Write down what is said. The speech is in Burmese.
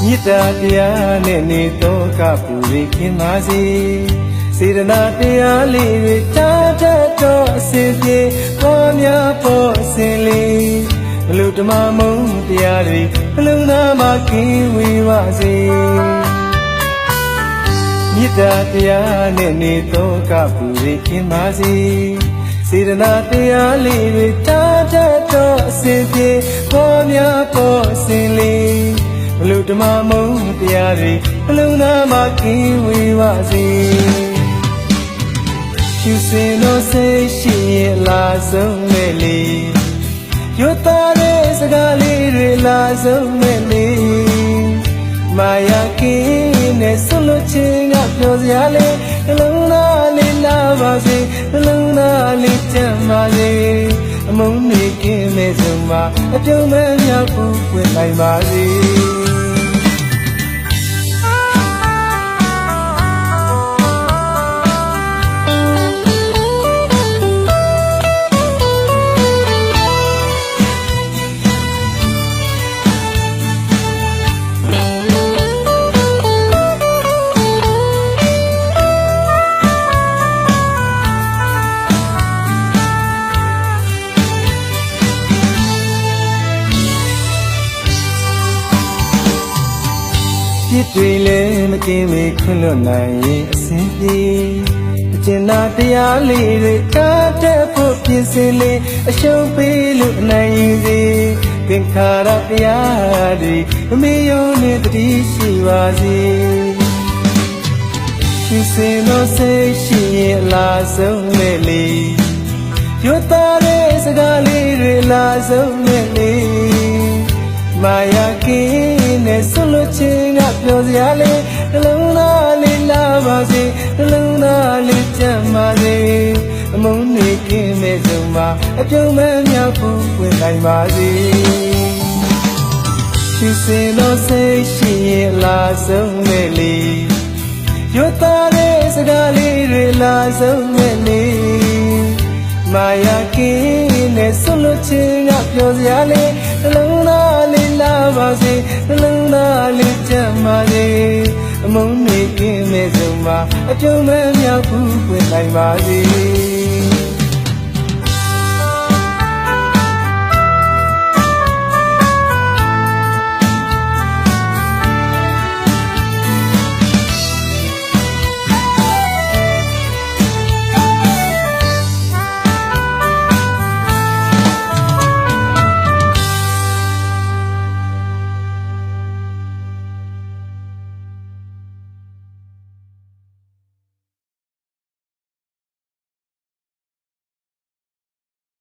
မေတ္တာတရားနဲ့နေတော့ကပူရိခင်ပါစေစေတနာတရားလေးတွေတားတတ်တော့အစဉ်ပြေပေါ်များပေါ်အစဉ်လေးဘလို့ဓမ္မမုံတရားတွေဘလုံးသားမှာကင်းဝေးပါစေမေတ္တာတရားနဲ့နေတော့ကပူရိခင်ပါစေစေတနာတရားလေးတွေတားတတ်တော့အစဉ်ပြေပေါ်များပေါ်အစဉ်လေးဘလို့ဓမ္မမုံတရားတွေဘလုံးသားမှာကင်းဝေးပါစေရှုစင်တော့စိတ်ရှိရဲ့လာဆုံးမဲ့လေးရွတ်သားတဲ့စကားလေးတွေလာဆုံးမဲ့လေးမာယာကင်းနဲ့ဆွလို့ချင်းကပြောစရာလေးဘလုံးသားလေးလာပါစေဘလုံးသားလေးကြမ်းပါစေအမုန်းနေကင်းမဲ့ဆုံးမှာအပြုံးမဲ့မြောက်ဖို့ဝင်နိုင်ပါစေပြစ်တွေလည်းမကင်းမေခွင့်လွတ်နိုင်ရင်အစဉ်ပြေအကျဉ်းသာတရားလေးတွေကားတဲ့ဖို့ပြင်ဆင်လေးအရှုံးပေးလို့နိုင်ရင်စေသင်္ခါရတရားတွေအမေယုံနဲ့တတိရှိပါစေရှင်စင်သောစိတ်ရှိရင်လာဆုံးမဲ့လေးရွတ်သားတဲ့စကားလေးတွေလာဆုံးမဲ့လေးမာယာကင်းနဲ့ဆွလို့ချင်းကပြောစရာလေးနှလုံးသားလေးလာပါစေနှလုံးသားလေးကြမ်းပါစေအမုန်းနေကင်းမဲ့ဆုံးမှာအပြုံးမဲ့မြောက်ဖို့ဝင်နိုင်ပါစေရှုစင်သောစိတ်ရှိရင်လာဆုံးမဲ့လေးရွတ်သားတဲ့စကားလေးတွေလာဆုံးမဲ့လေးမာယာကင်းနဲ့ဆွလို့ချင်းကပြောစရာလေးနှလုံးသားလေးလာပါစေနှလုံးသားလေးကြမ်းပါစေအမုန်းနေကင်းမဲ့ဆုံးမှာအပြုံးမဲ့မြောက်ဖို့ဝင်နိုင်ပါစေ